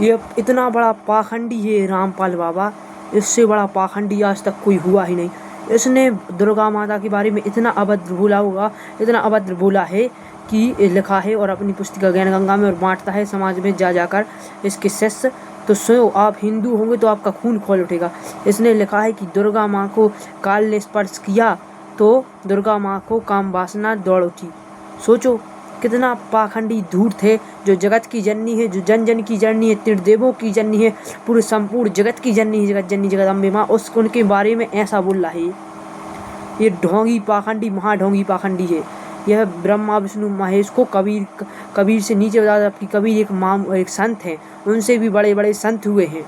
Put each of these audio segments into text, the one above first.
ये इतना बड़ा पाखंडी है रामपाल बाबा, इससे बड़ा पाखंडी आज तक कोई हुआ ही नहीं। इसने दुर्गा माता के बारे में इतना अभद्र बोला होगा, इतना अभद्र बोला है कि लिखा है और अपनी पुस्तिका ज्ञानगंगा में और बांटता है समाज में जा जाकर इसके शिष्य। तो स्वयं आप हिंदू होंगे तो आपका खून खौल उठेगा। इसने लिखा है कि दुर्गा माँ को काल ने स्पर्श किया तो दुर्गा माँ को काम वासना दौड़ उठी। सोचो कितना पाखंडी धूर्त थे, जो जगत की जननी है, जो जन जन की जननी है, त्रिदेवों की जननी है, पूरे संपूर्ण जगत की जननी है, जगत जननी जगदम्बे माँ, उनके बारे में ऐसा बोल रहा है। ये ढोंगी पाखंडी महाढोंगी पाखंडी है। यह ब्रह्मा विष्णु महेश को कबीर से नीचे बता, जबकि कबीर एक संत हैं, उनसे भी बड़े बड़े संत हुए हैं।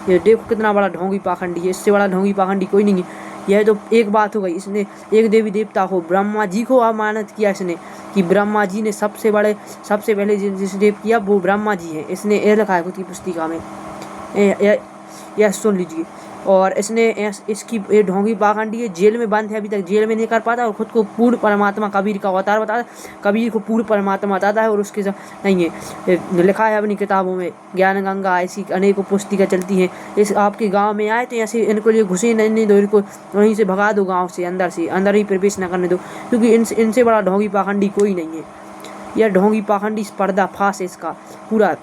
ये देखो कितना बड़ा ढोंगी पाखंडी है, इससे बड़ा ढोंगी पाखंडी कोई नहीं है। यह तो एक बात हो गई, इसने एक देवी देवता को, ब्रह्मा जी को अवमानित किया इसने, कि ब्रह्मा जी ने सबसे पहले जिसे देव किया वो ब्रह्मा जी है। इसने यह लिखा है खुद की पुस्तिका में, यह सुन लीजिए। और इसने इसकी ये ढोंगी पाखंडी है, जेल में बंद है, अभी तक जेल में नहीं कर पाता, और खुद को पूर्ण परमात्मा कबीर का अवतार बताता, कबीर को पूर्ण परमात्मा बताता है, और उसके नहीं है लिखा है अपनी किताबों में, ज्ञान गंगा, ऐसी अनेकों पुस्तिका चलती हैं। इस आपके गांव में आए तो ऐसे इनको लिए घुसे नहीं दो, इनको वहीं से भगा दो, गाँव से अंदर ही प्रवेश न करने दो, क्योंकि इनसे बड़ा ढोंगी पाखंडी कोई नहीं है। यह ढोंगी पाखंडी पर्दाफाश है इसका पूरा।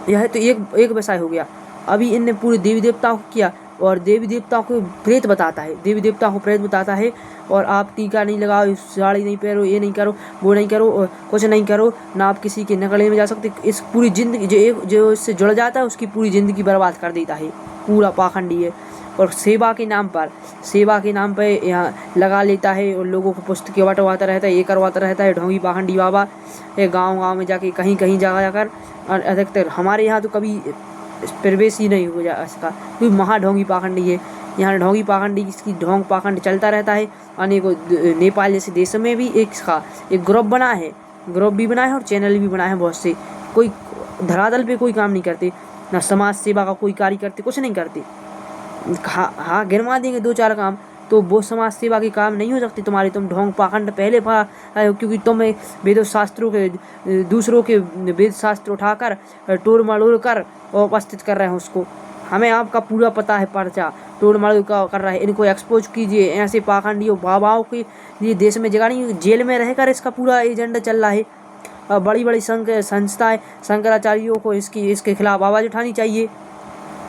यह तो एक विषय हो गया। अभी इनने पूरे देवी देवताओं को किया, और देवी देवताओं को प्रेत बताता है, देवी देवताओं को प्रेत बताता है। और आप टीका नहीं लगाओ, साड़ी नहीं पहनो, ये नहीं करो, वो नहीं करो, और कुछ नहीं करो ना, आप किसी के नगले में जा सकते। इस पूरी जिंदगी जो इससे जुड़ जाता है उसकी पूरी ज़िंदगी बर्बाद कर देता है, पूरा पाखंडी है। और सेवा के नाम पर यहाँ लगा लेता है, और लोगों को पुस्तकें बंटवाता रहता है, ये करवाता रहता है ढोंगी पाखंडी बाबा। ये गाँव में जाके कहीं जाकर, और अधिकतर हमारे यहाँ तो कभी प्रवेश ही नहीं हो जा इसका, कोई महाढोंगी पाखंडी है। यहाँ ढोंगी पाखंडी, इसकी ढोंग पाखंड चलता रहता है। अनेकों नेपाल जैसे देशों में भी एक ग्रुप बना है, ग्रुप भी बना है और चैनल भी बना है बहुत से। कोई धरातल पे कोई काम नहीं करते, ना समाज सेवा का कोई कार्य करते, कुछ नहीं करते। हाँ गिनवा देंगे 2-4 काम, तो वो समाज सेवा के काम नहीं हो सकते तुम्हारे। तुम ढोंग पाखंड पहले क्योंकि तुम वेद शास्त्रों के दूसरों के वेद शास्त्र उठाकर टोड़ मड़ोड़ कर और उपस्थित कर रहे हैं उसको। हमें आपका पूरा पता है, पर्चा टोड़ मड़ोड़ का कर रहा है। इनको एक्सपोज कीजिए, ऐसे पाखंडियों बाबाओं के लिए देश में जगह नहीं। जेल में रहकर इसका पूरा एजेंडा चल रहा है। बड़ी बड़ी संस्थाएं शंकराचार्यों को इसके खिलाफ आवाज़ उठानी चाहिए।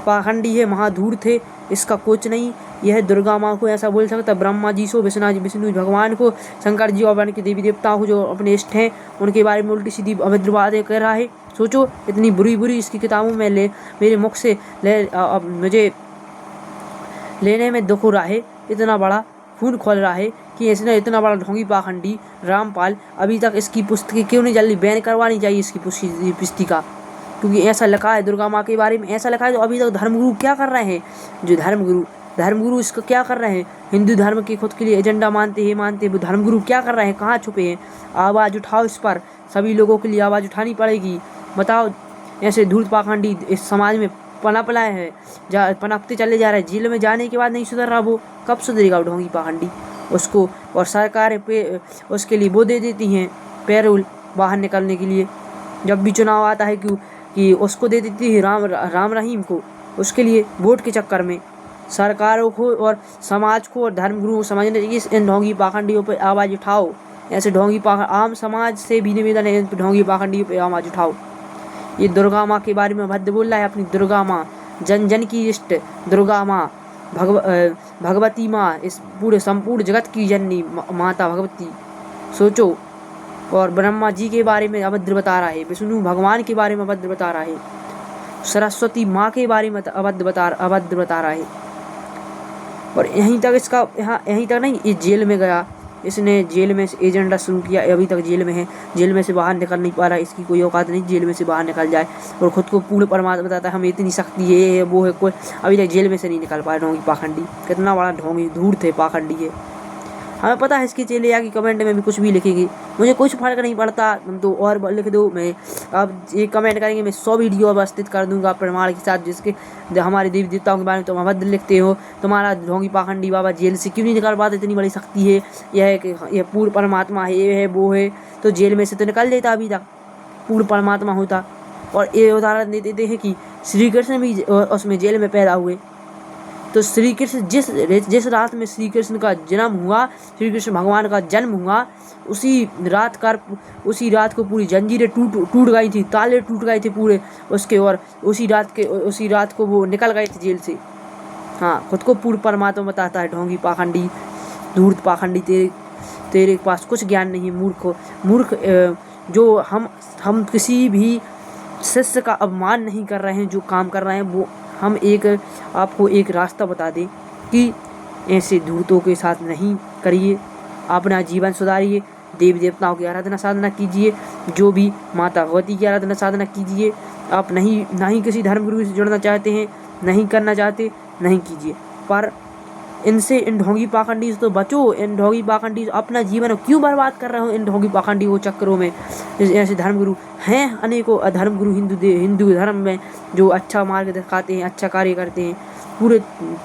पाखंडी है, महाधूर्त थे, इसका कुछ नहीं। यह दुर्गा माँ को ऐसा बोल सकता, ब्रह्मा जी को, विष्णु भगवान को, शंकर जी और के देवी देवताओं को जो अपने इष्ट हैं उनके बारे में उल्टी सीधी अभद्र बातें कर रहा है। सोचो इतनी बुरी इसकी किताबों में मेरे मुख से मुझे लेने में दुख हो रहा है। इतना बड़ा खून खोल रहा है कि इसने इतना बड़ा ढोंगी पाखंडी रामपाल, अभी तक इसकी पुस्तकें क्यों नहीं जल्दी बैन करवानी चाहिए इसकी पुस्तिका, क्योंकि ऐसा लिखा है दुर्गा माँ के बारे में, ऐसा लिखा है। तो अभी तक धर्मगुरु क्या कर रहे हैं, जो धर्मगुरु इसको क्या कर रहे हैं, हिंदू धर्म के खुद के लिए एजेंडा मानते वो धर्मगुरु क्या कर रहे हैं, कहाँ छुपे हैं? आवाज़ उठाओ इस पर, सभी लोगों के लिए आवाज़ उठानी पड़ेगी। बताओ ऐसे धूर्त पाखंडी इस समाज में पनप लाए हैं, पनपते चले जा रहे हैं। जेल में जाने के बाद नहीं सुधर रहा, वो कब सुधरेगा ढोंगी पाखंडी उसको? और सरकार पे उसके लिए वो दे देती हैं पैरोल बाहर निकलने के लिए। जब भी चुनाव आता है कि उसको दे देती है राम रहीम को, उसके लिए वोट के चक्कर में। सरकारों को और समाज को और धर्मगुरुओं को समझना चाहिए, इन ढोंगी पाखंडियों पर आवाज़ उठाओ। ऐसे ढोंगी आम समाज से भी निवेदन है, ढोंगी पाखंडियों पर आवाज़ उठाओ। ये दुर्गा माँ के बारे में भद्द बोल रहा है, अपनी दुर्गा माँ, जन जन की इष्ट दुर्गा माँ, भगवती माँ, इस पूरे संपूर्ण जगत की जननी माता भगवती। सोचो। और ब्रह्मा जी के बारे में अभद्र बता रहा है, विष्णु भगवान के बारे में अभद्र बता रहा है, सरस्वती माँ के बारे में अभद्र बता रहा है। और यहीं तक नहीं, ये जेल में गया, इसने जेल में एजेंडा शुरू किया, अभी तक जेल में है, जेल में से बाहर निकल नहीं पा रहा। इसकी कोई औकात नहीं जेल में से बाहर निकल जाए, और खुद को पूर्ण परमात्मा बताता है हमें इतनी शक्ति है, ये है वो है, कोई अभी तक जेल में से नहीं निकल पाया। ढोंगी पाखंडी, कितना बड़ा ढोंगी धूर्त है, पाखंडी है। हमें पता है इसके चेले आगे कमेंट में भी कुछ भी लिखेगी, मुझे कुछ फर्क नहीं पड़ता, तो और लिख दो। मैं अब ये कमेंट करेंगे, मैं 100 वीडियो अवस्थित कर दूंगा प्रमाण के साथ, जिसके हमारे देवी देवताओं के बारे में तुम अभद्र लिखते हो। तुम्हारा ढोंगी पाखंडी बाबा जेल से क्यों नहीं निकल पाता? इतनी बड़ी शक्ति है, यह पूर्ण परमात्मा है, ये है वो है, तो जेल में से तो निकल देता, अभी तक पूर्ण परमात्मा होता। और ये उदाहरण दे देते हैं कि श्री कृष्ण भी उसमें जेल में पैदा हुए। तो श्री कृष्ण जिस रात में श्री कृष्ण का जन्म हुआ, श्री कृष्ण भगवान का जन्म हुआ, उसी रात को पूरी जंजीरें टूट गई थी, ताले टूट गए थे पूरे उसके, और उसी रात को वो निकल गए थे जेल से। हाँ, खुद को पूर्ण परमात्मा बताता है। ढोंगी पाखंडी, धूर्त पाखंडी, तेरे पास कुछ ज्ञान नहीं, मूर्ख। जो हम किसी भी शिष्य का अपमान नहीं कर रहे हैं, जो काम कर रहे हैं वो हम आपको एक रास्ता बता दें कि ऐसे धूर्तों के साथ नहीं करिए, अपना जीवन सुधारिए, देवी देवताओं की आराधना साधना कीजिए, जो भी माता भगवती की आराधना साधना कीजिए। आप नहीं किसी धर्मगुरु से जुड़ना चाहते हैं, नहीं करना चाहते, नहीं कीजिए, पर इन ढोंगी पाखंडी से तो बचो। इन ढोंगी पाखंडी अपना जीवन क्यों बर्बाद कर रहे हो इन ढोंगी पाखंडी वो चक्करों में। ऐसे धर्मगुरु हैं अनेकों धर्मगुरु हिंदू धर्म में, जो अच्छा मार्ग दिखाते हैं, अच्छा कार्य करते हैं।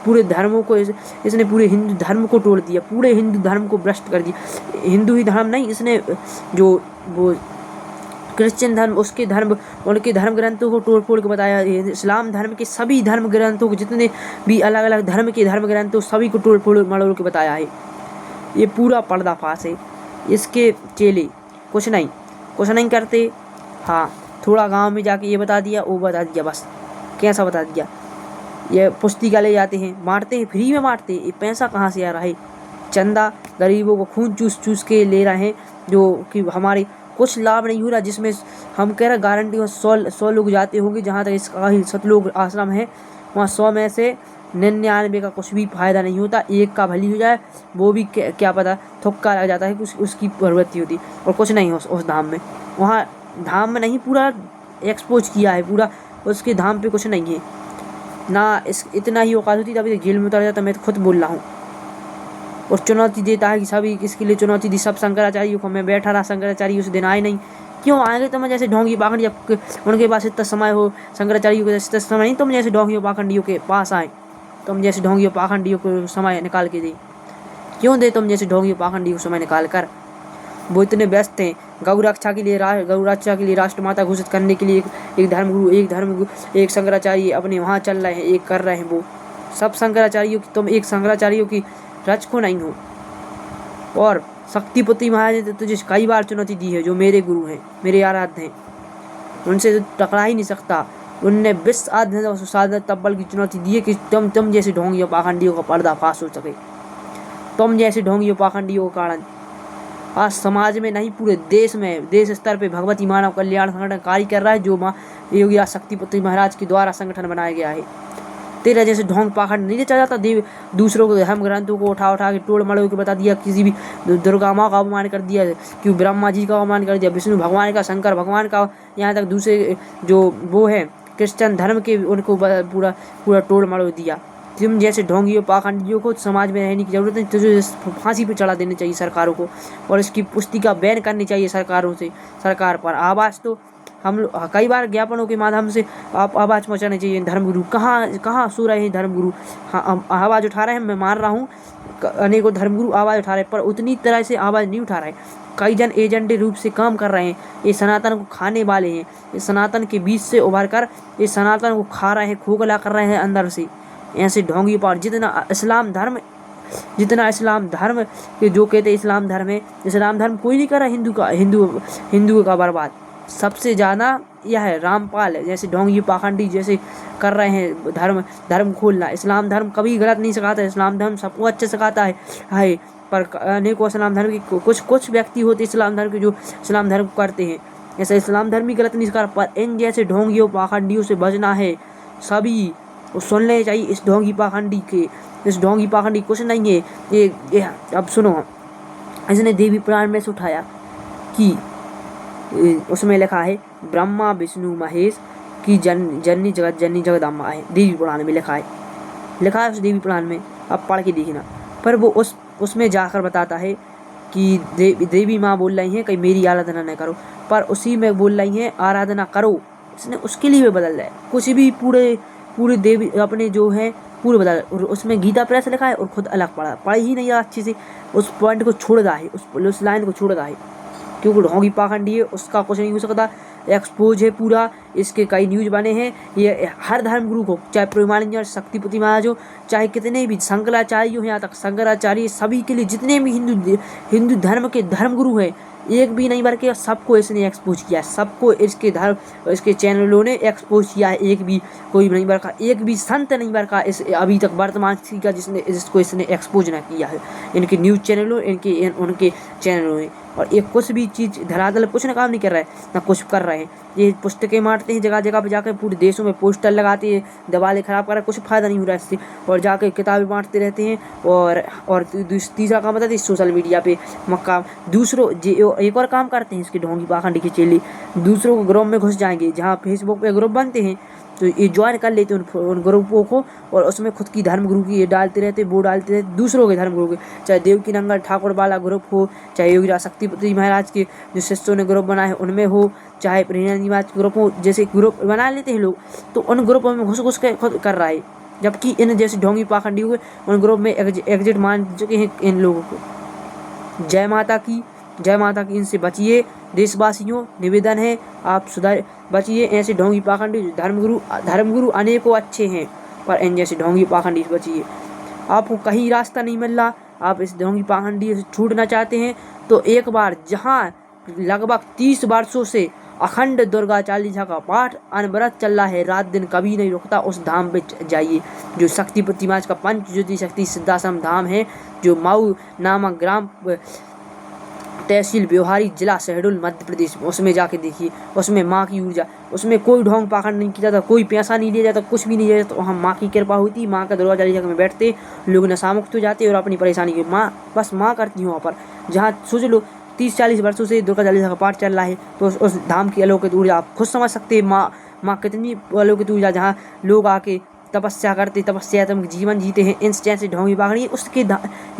पूरे धर्मों को इसने पूरे हिंदू धर्म को तोड़ दिया, पूरे हिंदू धर्म को भ्रष्ट कर दिया। हिंदू ही धर्म नहीं, इसने जो वो क्रिश्चियन धर्म, उनके धर्म ग्रंथों को तोड़ फोड़ के बताया। इस्लाम धर्म के सभी धर्म ग्रंथों को, जितने भी अलग अलग धर्म के धर्म ग्रंथों, सभी को तोड़ फोड़ मरोड़ के बताया है। ये पूरा पर्दाफाश है। इसके चेले कुछ नहीं करते। हाँ, थोड़ा गांव में जाके ये बता दिया, वो बता दिया, बस कैसा बता दिया। ये पुस्तिका ले जाते हैं, बांटते हैं, फ्री में बांटते हैं। ये पैसा कहाँ से आ रहा है? चंदा, गरीबों को खून चूस के ले रहे हैं, जो कि हमारे कुछ लाभ नहीं हो रहा। जिसमें हम कह रहे गारंटी में 100 लोग जाते होंगे, जहाँ तक इसका ही सतलोक आश्रम है, वहाँ 100 में से 99 का कुछ भी फायदा नहीं होता। एक का भली हो जाए, वो भी क्या पता थुक्का लग जाता है, उसकी प्रवृत्ति होती, और कुछ नहीं उस धाम में। वहाँ धाम में नहीं, पूरा एक्सपोज किया है, पूरा उसके धाम पे कुछ नहीं है ना। इतना ही औकात होती तभी तक जेल में उतर जाता। मैं तो खुद बोल रहा हूँ। और चुनौती देता है कि सभी किसके लिए चुनौती दी, सब शंकराचार्य को। मैं बैठा रहा, शंकराचार्य उस दिन आए नहीं। क्यों आएंगे? तुम जैसे ढोंगी पाखंडी, उनके पास इतना समय हो, शंकराचार्य के इतना समय नहीं, तुम जैसे ढोंगियों पाखंडियों के पास आए, तुम जैसे ढोंगियों पाखंडियों को समय निकाल के दे। क्यों दे तुम जैसे ढोंगियों पाखंडियों को समय निकाल कर? वो इतने व्यस्त हैं गौरक्षा के लिए, राष्ट्रमाता घोषित करने के लिए। एक धर्मगुरु, एक शंकराचार्य अपने वहाँ चल रहे हैं, एक कर रहे हैं। वो सब शंकराचार्यों की, तुम एक शंकराचार्यों की रच को नहीं हो। और शक्तिपति महाराज ने तुझे कई बार चुनौती दी है, जो मेरे गुरु हैं, मेरे आराध्य हैं, उनसे तो टकरा ही नहीं सकता। उनने विश्व आध्यात्मिक साधना तब्बल की चुनौती दी है कि तुम जैसे ढोंगियों पाखंडियों का पर्दाफाश हो सके। तुम जैसे ढोंगियों पाखंडियों के कारण आज समाज में नहीं, पूरे देश स्तर पे भगवती मानव कल्याण संगठन कार्य कर रहा है, जो माँ योगी शक्तिपति महाराज के द्वारा संगठन बनाया गया है। तेरा जैसे ढोंग पाखंड नहीं चल जाता। दूसरों को धर्म ग्रंथों को उठा के तोड़ मड़ोड़ के बता दिया, किसी भी दुर्गा माँ का अपमान कर दिया, कि ब्रह्मा जी का अपमान कर दिया, विष्णु भगवान का, शंकर भगवान का, यहाँ तक दूसरे जो वो है क्रिश्चियन धर्म के, उनको पूरा तोड़ मड़ोड़ दिया। तुम जैसे ढोंगियों पाखंडियों को समाज में रहने की जरूरत नहीं। तुझे फांसी पे चढ़ा देनी चाहिए सरकारों को, और इसकी पुस्तिका बैन करनी चाहिए सरकार पर। आवाज़ तो हम कई बार ज्ञापनों के माध्यम से आप आवाज़ पहुँचानी चाहिए। धर्मगुरु कहाँ सो रहे हैं धर्मगुरु? हाँ, आवाज़ उठा रहे हैं, मैं मान रहा हूँ, अनेकों धर्मगुरु आवाज़ उठा रहे हैं, पर उतनी तरह से आवाज़ नहीं उठा रहे। कई जन एजेंडे रूप से काम कर रहे हैं। ये सनातन को खाने वाले हैं। ये सनातन के बीच से उभर कर ये सनातन को खा रहे हैं, खोखला कर रहे हैं अंदर से। ऐसे ढोंगी पार जितना इस्लाम धर्म के जो कहते हैं इस्लाम धर्म है, इस्लाम धर्म कोई नहीं कर रहा हिंदू का बर्बाद। सबसे ज़्यादा यह है रामपाल है, जैसे ढोंगी पाखंडी जैसे कर रहे हैं धर्म खोलना। इस्लाम धर्म कभी गलत नहीं सिखाता है, इस्लाम धर्म सबको अच्छे सिखाता है। पर अनेकों इस्लाम धर्म के कुछ व्यक्ति होते इस्लाम धर्म के, जो इस्लाम धर्म को करते हैं। ऐसा इस्लाम धर्म ही गलत नहीं सिखा, पर इन जैसे ढोंगियों पाखंडियों से बचना है। सभी सुन लेने चाहिए इस ढोंगी पाखंडी कुछ नहीं है। ये अब सुनो, इसने देवी पुराण में से उठाया कि उसमें लिखा है ब्रह्मा विष्णु महेश की जननी जगदम्बा है। देवी पुराण में लिखा है उस देवी पुराण में, आप पढ़ के देखना। पर वो उसमें जाकर बताता है कि देवी माँ बोल रही हैं कि मेरी आराधना न करो, पर उसी में बोल रही हैं आराधना करो। इसने उसके लिए बदल रहा है कुछ भी, पूरे देवी अपने जो है पूरे बदल। और उसमें गीता प्रेस लिखा है और खुद अलग पढ़ा ही नहीं अच्छे से। उस पॉइंट को छोड़ रहा है, उस लाइन को छोड़ रहा है, क्योंकि ढोंगी पाखंडी है, उसका कुछ नहीं हो सकता। एक्सपोज है पूरा। इसके कई न्यूज बने हैं। ये हर धर्मगुरु को, चाहे प्रेमानंद शक्तिपति महाराज हो, चाहे कितने भी शंकराचार्य हो, यहाँ तक शंकराचार्य, सभी के लिए जितने भी हिंदू धर्म के धर्मगुरु हैं, एक भी नहीं बल्कि सबको इसने एक्सपोज किया है। सबको इसके चैनलों ने एक्सपोज किया है। एक भी कोई नहीं बरका, एक भी संत नहीं बरका इस अभी तक वर्तमान का जिसको इसने एक्सपोज ना किया है। इनके न्यूज़ चैनलों, उनके चैनलों में। और ये कुछ भी चीज़ धरातल कुछ ना काम नहीं कर रहा है, ना कुछ कर रहे हैं। ये पुस्तकें मारते हैं जगह जगह पे जाकर, पूरे देशों में पोस्टर लगाते हैं, दीवारें खराब कर रहे हैं, कुछ फ़ायदा नहीं हो रहा है इससे। और जाकर किताबें बांटते रहते हैं। और तीसरा काम बताते सोशल मीडिया पे मक्का दूसरों एक और काम करते हैं इसके ढोंगी पाखंडी के चेले, दूसरों को ग्रुप में घुस जाएंगे। जहाँ फेसबुक पे ग्रुप बनते हैं तो ये ज्वाइन कर लेते हैं उन ग्रुपों को, और उसमें खुद की धर्मगुरु की ये डालते रहते, वो डालते रहते दूसरों के धर्मगुरु के, चाहे देवकी नंगल ठाकुर वाला ग्रुप हो, चाहे योगी शक्तिपति महाराज के जो शिष्यों ने ग्रुप बनाए उनमें हो, चाहे प्रेमानंद महाराज के ग्रुप हो। जैसे ग्रुप बना लेते हैं लोग, तो उन ग्रुपों में घुस के खुद कर रहा है। जबकि इन जैसे ढोंगी पाखंडी हुए उन ग्रुप में एग्जिट मान चुके हैं इन लोगों को। जय माता की, जय माता की। इनसे बचिए देशवासियों, निवेदन है आप सुधार बचिए ऐसे ढोंगी पाखंडी। धर्मगुरु अनेकों अच्छे हैं, पर इन जैसे ढोंगी पाखंडी से बचिए। आपको कहीं रास्ता नहीं मिल रहा, आप इस ढोंगी पाखंडी से छूटना चाहते हैं तो एक बार जहां लगभग 30 वर्षों से अखंड दुर्गा चालीसा का पाठ अनवरत चल रहा है, रात दिन कभी नहीं रुकता, उस धाम पे जाइए जो शक्तिपति महाराज का पंचज्योति शक्ति सिद्धाश्रम धाम है, जो माऊ नामक ग्राम तहसील व्यवहारी जिला शहडोल मध्य प्रदेश में। उसमें जाके देखिए, उसमें माँ की ऊर्जा, उसमें कोई ढोंग पाखंड नहीं किया जाता, कोई पैसा नहीं लिया जाता, कुछ भी नहीं लिया जाता। वहाँ माँ की कृपा होती, माँ का दुर्गा चालीसा में बैठते लोग नशामुक्त हो जाते और अपनी परेशानी की माँ बस माँ करती हूँ वहाँ पर। जहाँ सोच लो 30-40 वर्षों से दुर्गा चालीसा का पाठ चल रहा है, तो उस धाम की अलौकिक ऊर्जा आप खुद समझ सकते हैं। माँ कितनी अलौकिक ऊर्जा, जहाँ लोग आके तपस्या करते, तपस्यात्मक जीवन जीते हैं। इन जैसे ढोंगी पाखंडी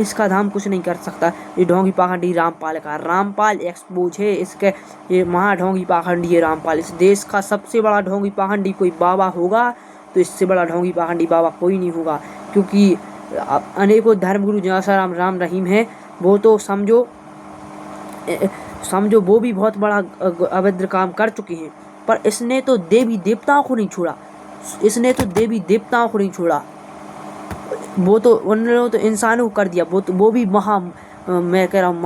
इसका धाम कुछ नहीं कर सकता। ये ढोंगी पाखंडी रामपाल का, रामपाल एक्सपोज है इसके। ये महा ढोंगी पाखंडी है रामपाल। इस देश का सबसे बड़ा ढोंगी पाखंडी कोई बाबा होगा तो इससे बड़ा ढोंगी पाखंडी बाबा कोई नहीं होगा, क्योंकि अनेकों धर्मगुरु जैसा राम रहीम है, वो तो समझो वो भी बहुत बड़ा अभद्र काम कर चुके हैं। पर इसने तो देवी देवताओं को नहीं छोड़ा, वो तो उन्होंने तो इंसानों को कर दिया। वो भी मैं कह रहा हूँ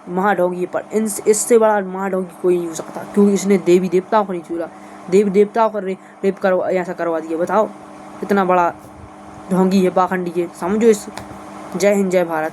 महाढोंगी। पर इससे बड़ा महाढोंगी कोई नहीं हो सकता, क्योंकि इसने देवी देवताओं को नहीं छोड़ा। देवी देवताओं को रेप ऐसा करवा दिया। बताओ कितना बड़ा ढोंगी है, पाखंडी है, समझो इस। जय हिंद, जय भारत।